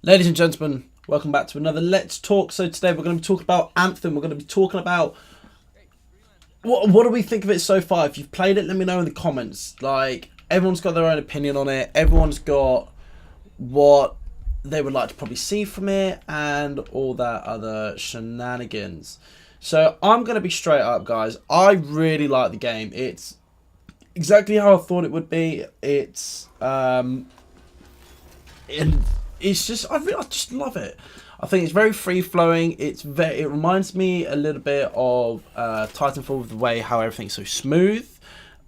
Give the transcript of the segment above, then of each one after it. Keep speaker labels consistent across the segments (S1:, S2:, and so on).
S1: Ladies and gentlemen, welcome back to another Let's Talk. So today we're going to be talking about Anthem. We're going to be talking about what do we think of it so far. If you've played it, let me know in the comments. Like, everyone's got their own opinion on it. Everyone's got what they would like to probably see from it and all that other shenanigans. So I'm going to be straight up, guys. I really like the game. It's exactly how I thought it would be. It's it's just I just love it. I think it's very free flowing. It reminds me a little bit of Titanfall with the way how everything's so smooth.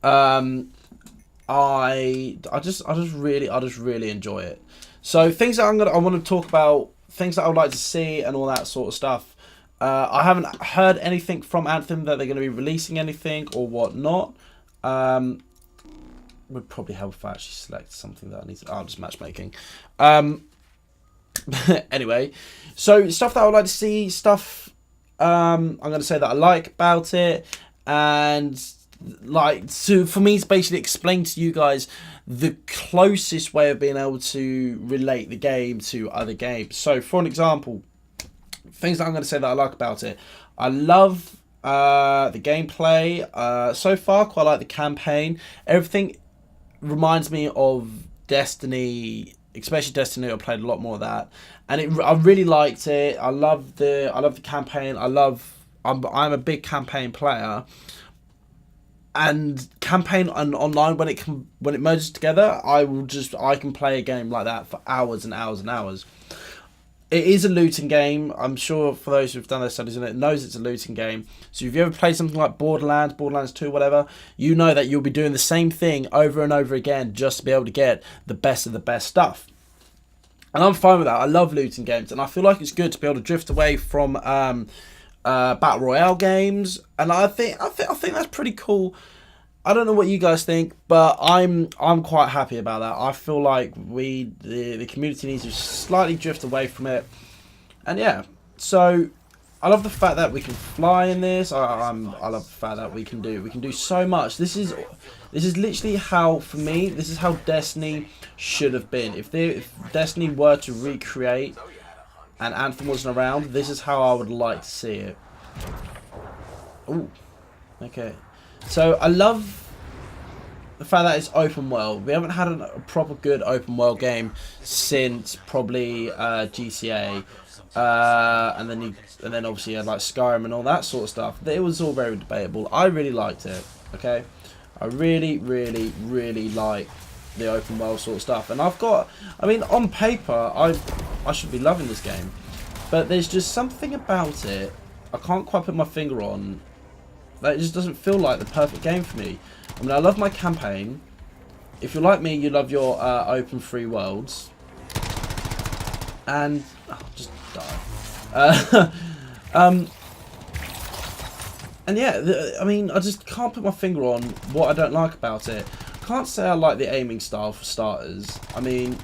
S1: I just really enjoy it. So things that I want to talk about, things that I would like to see and all that sort of stuff. I haven't heard anything from Anthem that they're going to be releasing anything or whatnot. Would probably help if I actually select something that I need to. Oh, just matchmaking. Anyway, so stuff that I would like to see, stuff I'm going to say that I like about it, and like for me to basically explain to you guys the closest way of being able to relate the game to other games. So for an example, things that I'm going to say that I like about it, I love the gameplay so far. Quite like the campaign. Everything reminds me of Destiny, especially Destiny. I played a lot more of that, and I really liked it. I love the campaign. I'm a big campaign player, and campaign and online when it merges together, I can play a game like that for hours and hours and hours. It is a looting game. I'm sure for those who've done their studies on it knows it's a looting game. So if you ever played something like Borderlands 2, whatever, you know that you'll be doing the same thing over and over again just to be able to get the best of the best stuff. And I'm fine with that. I love looting games, and I feel like it's good to be able to drift away from battle royale games. And I think that's pretty cool. I don't know what you guys think, but I'm quite happy about that. I feel like the community needs to slightly drift away from it. And yeah, so I love the fact that we can fly in this. I love the fact that we can do so much. This is literally how, for me, this is how Destiny should have been. If Destiny were to recreate and Anthem wasn't around, this is how I would like to see it. Ooh, okay. So I love the fact that it's open world. We haven't had a proper good open world game since probably GTA, and then obviously you had like Skyrim and all that sort of stuff. It was all very debatable. I really liked it. Okay, I really like the open world sort of stuff. And I mean, on paper, I should be loving this game, but there's just something about it I can't quite put my finger on. That it just doesn't feel like the perfect game for me. I mean, I love my campaign. If you're like me, you love your open free worlds. And just die. And yeah, I mean, I just can't put my finger on what I don't like about it. Can't say I like the aiming style for starters. I mean,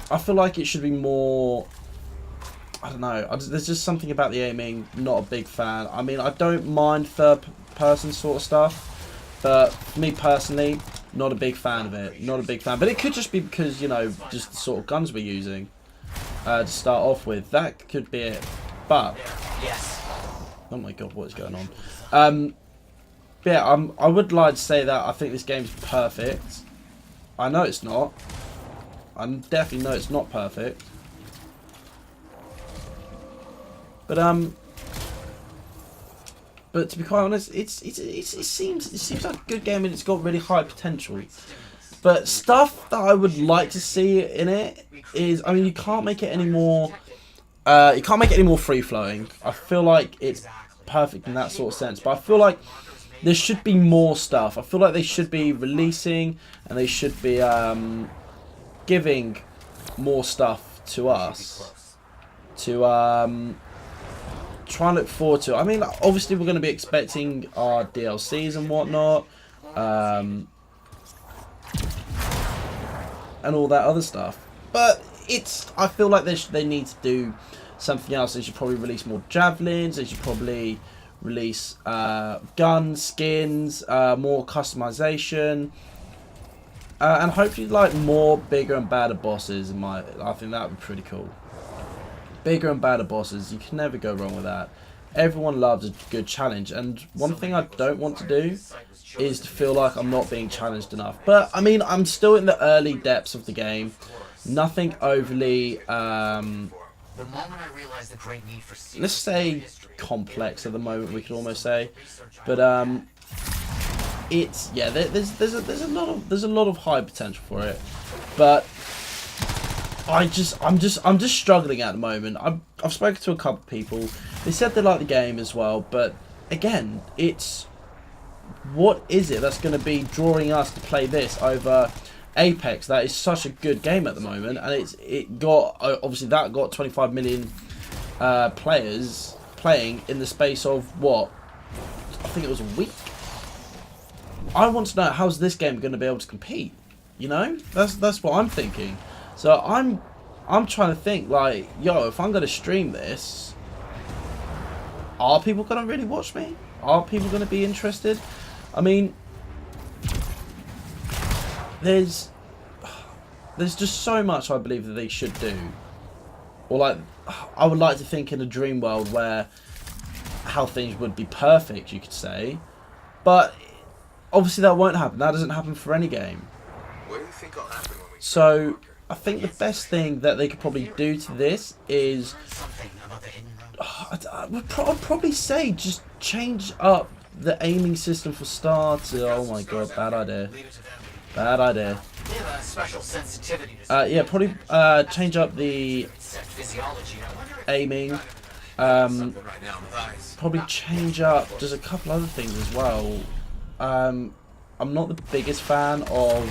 S1: I feel like it should be more. I don't know. There's just something about the aiming. Not a big fan. I mean, I don't mind third-person sort of stuff, but for me personally, not a big fan of it. Not a big fan. But it could just be because, you know, just the sort of guns we're using to start off with. That could be it. But oh my god, what is going on? Yeah, I would like to say that I think this game's perfect. I know it's not. I definitely know it's not perfect. But to be quite honest, it seems like a good game, and it's got really high potential. But stuff that I would like to see in it is, I mean, you can't make it any more. You can't make it any more free flowing. I feel like it's perfect in that sort of sense, but I feel like there should be more stuff. I feel like they should be releasing, and they should be giving more stuff to us to try and look forward to. I mean, obviously we're going to be expecting our DLCs and whatnot, and all that other stuff. But I feel like they need to do something else. They should probably release more javelins. They should probably release guns, skins, more customization. And hopefully like more bigger and badder bosses. I think that would be pretty cool. Bigger and badder bosses, you can never go wrong with that. Everyone loves a good challenge, and one thing I don't want to do is to feel like I'm not being challenged enough. But I mean, I'm still in the early depths of the game. Nothing overly let's say complex at the moment, we could almost say. But it's, yeah, there's a lot of high potential for it. But I'm just struggling at the moment. I've spoken to a couple of people. They said they like the game as well, but again, it's, what is it that's going to be drawing us to play this over Apex? That is such a good game at the moment, and it got, obviously that got 25 million players playing in the space of what, I think it was a week. I want to know, how's this game going to be able to compete? You know, that's what I'm thinking. So I'm trying to think, like, yo, if I'm going to stream this, are people going to really watch me? Are people going to be interested? I mean, there's just so much I believe that they should do. Or like, I would like to think in a dream world where how things would be perfect, you could say. But obviously that won't happen. That doesn't happen for any game.
S2: What do you think will happen when we
S1: So I think the best thing that they could probably do to this is, I'd probably say just change up the aiming system for starters. Oh my god, bad idea. Bad idea. Yeah, probably change up the aiming. Probably change up just a couple other things as well. I'm not the biggest fan of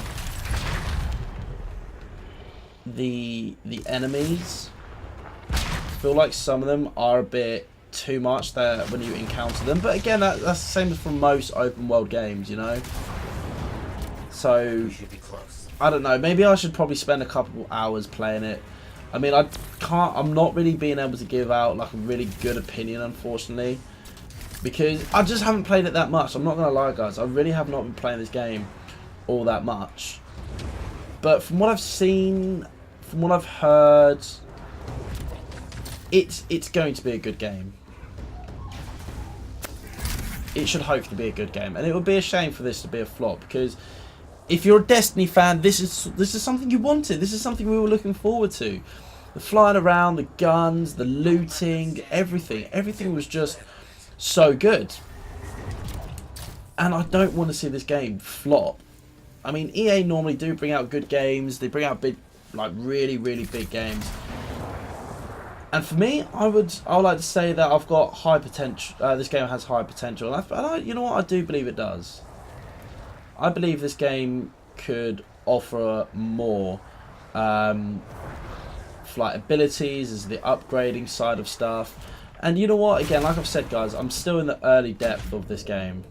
S1: the enemies. I feel like some of them are a bit too much there when you encounter them, but again, that's the same as for most open world games, you know. So I don't know, maybe I should probably spend a couple hours playing it. I mean, I'm not really being able to give out like a really good opinion, unfortunately, because I just haven't played it that much. I'm not gonna lie, guys, I really have not been playing this game all that much. But from what I've seen, from what I've heard, it's going to be a good game. It should hopefully be a good game, and it would be a shame for this to be a flop, because if you're a Destiny fan, this is something you wanted. This is something we were looking forward to. The flying around, the guns, the looting, everything was just so good. And I don't want to see this game flop. I mean, EA normally do bring out good games. They bring out big, like really, really big games. And for me, I would like to say that I've got high potential. This game has high potential. And you know what? I do believe it does. I believe this game could offer more flight abilities, as the upgrading side of stuff. And you know what? Again, like I've said, guys, I'm still in the early depth of this game.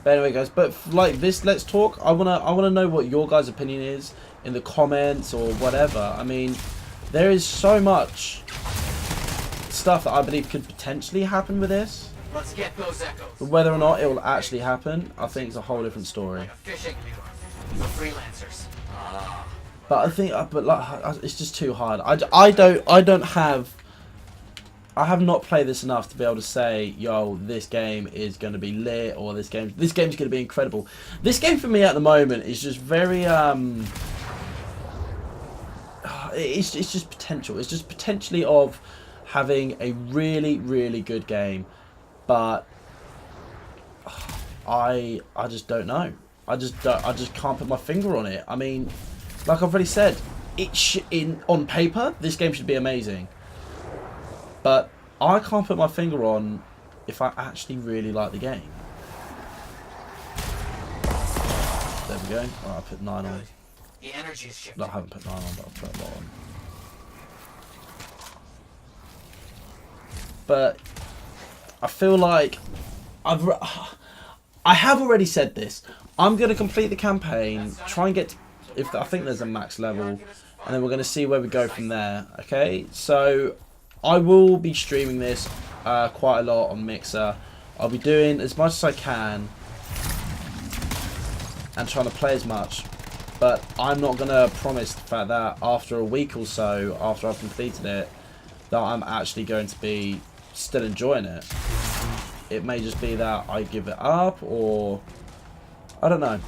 S1: But anyway, guys, but like this, let's talk. I wanna know what your guys' opinion is in the comments or whatever. I mean, there is so much stuff that I believe could potentially happen with this.
S2: Let's get those echoes.
S1: But whether or not it will actually happen, I think it's a whole different story.
S2: Freelancers.
S1: But I think, but like, it's just too hard. I have not played this enough to be able to say, yo, this game is going to be lit, or this game's going to be incredible. This game for me at the moment is just very it's just potential. It's just potentially of having a really, really good game, but I just don't know. I just can't put my finger on it. I mean, like I've already said, on paper this game should be amazing, but I can't put my finger on if I actually really like the game. There we go. Alright, I put 9 on.
S2: The energy is shifting.
S1: No, I haven't put 9 on, but I've put a lot on. But I feel like I have already said this. I'm going to complete the campaign, try and get to, I think there's a max level, and then we're going to see where we go from there. Okay, so I will be streaming this quite a lot on Mixer. I'll be doing as much as I can and trying to play as much. But I'm not going to promise the fact that after a week or so, after I've completed it, that I'm actually going to be still enjoying it. It may just be that I give it up, or I don't know.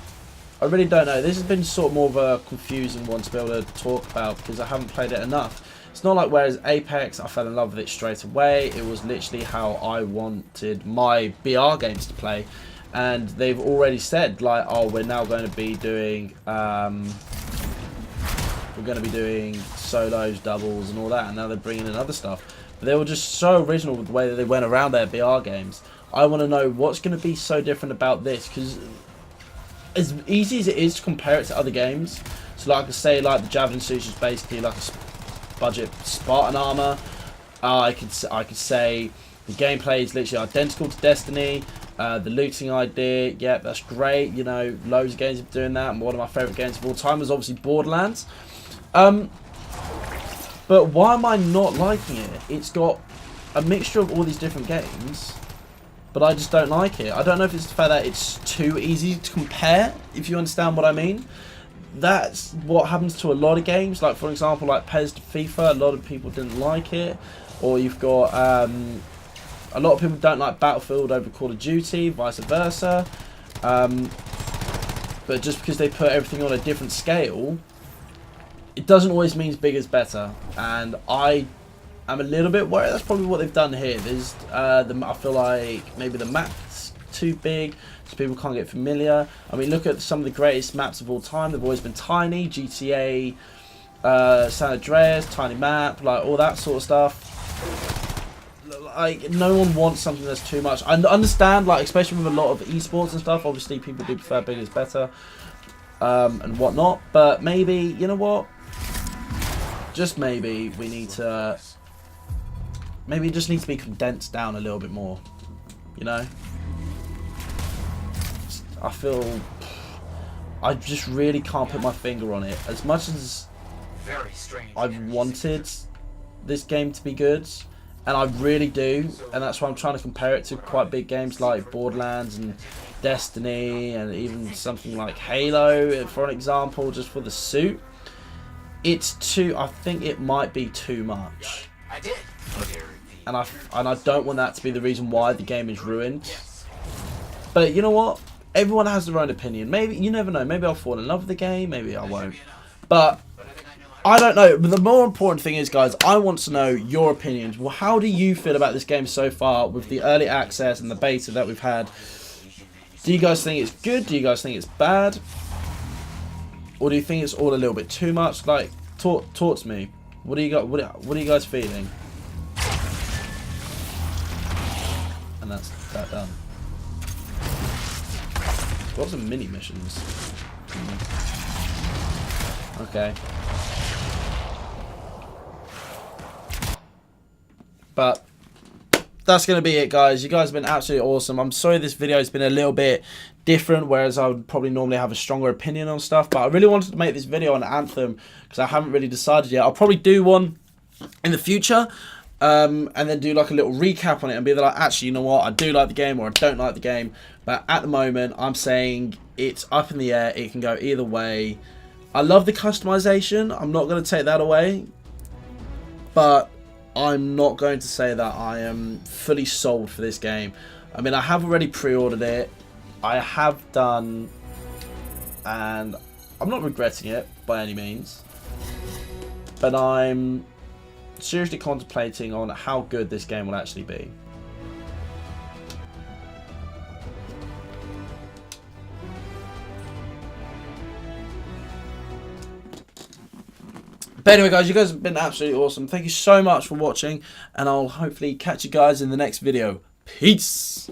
S1: I really don't know. This has been sort of more of a confusing one to be able to talk about because I haven't played it enough. It's not like whereas Apex, I fell in love with it straight away. It was literally how I wanted my BR games to play. And they've already said, like, oh, we're now going to be doing solos, doubles, and all that. And now they're bringing in other stuff. But they were just so original with the way that they went around their BR games. I want to know what's going to be so different about this, because as easy as it is to compare it to other games, so like I say, like the Javelin suit is basically like a budget Spartan armor. I could say the gameplay is literally identical to Destiny. The looting idea, yeah, that's great. You know, loads of games are doing that. And one of my favourite games of all time was obviously Borderlands. But why am I not liking it? It's got a mixture of all these different games, but I just don't like it. I don't know if it's the fact that it's too easy to compare, if you understand what I mean. That's what happens to a lot of games. Like, for example, like PES to FIFA, a lot of people didn't like it. Or you've got a lot of people don't like Battlefield over Call of Duty, vice versa. But just because they put everything on a different scale, it doesn't always mean big is better. And I am a little bit worried that's probably what they've done here. There's I feel like maybe the map's too big, so people can't get familiar. I mean, look at some of the greatest maps of all time. They've always been tiny. GTA, San Andreas, tiny map, like all that sort of stuff. Like, no one wants something that's too much. I understand, like, especially with a lot of esports and stuff, obviously people do prefer bigger is better, and whatnot. But maybe, you know what? Just maybe we need to. Maybe it just needs to be condensed down a little bit more. You know? I feel. I just really can't put my finger on it. As much as I've wanted this game to be good, and I really do, and that's why I'm trying to compare it to quite big games like Borderlands and Destiny, and even something like Halo, for an example, just for the suit. It's too. I think it might be too much, and I don't want that to be the reason why the game is ruined. But you know what? Everyone has their own opinion. Maybe, you never know. Maybe I'll fall in love with the game. Maybe I won't. But I don't know. But the more important thing is, guys, I want to know your opinions. Well, how do you feel about this game so far with the early access and the beta that we've had? Do you guys think it's good? Do you guys think it's bad? Or do you think it's all a little bit too much? Like, talk to me. What do you got? What are you guys feeling? And that's that done. What are some mini missions? Okay. But that's going to be it, guys. You guys have been absolutely awesome. I'm sorry this video has been a little bit different, whereas I would probably normally have a stronger opinion on stuff. But I really wanted to make this video on Anthem because I haven't really decided yet. I'll probably do one in the future. And then do like a little recap on it and be like, actually, you know what, I do like the game or I don't like the game. But at the moment, I'm saying it's up in the air. It can go either way. I love the customization. I'm not going to take that away. But I'm not going to say that I am fully sold for this game. I mean, I have already pre-ordered it. I have done. And I'm not regretting it by any means. But I'm seriously contemplating on how good this game will actually be. But anyway, guys, you guys have been absolutely awesome. Thank you so much for watching, and I'll hopefully catch you guys in the next video. Peace!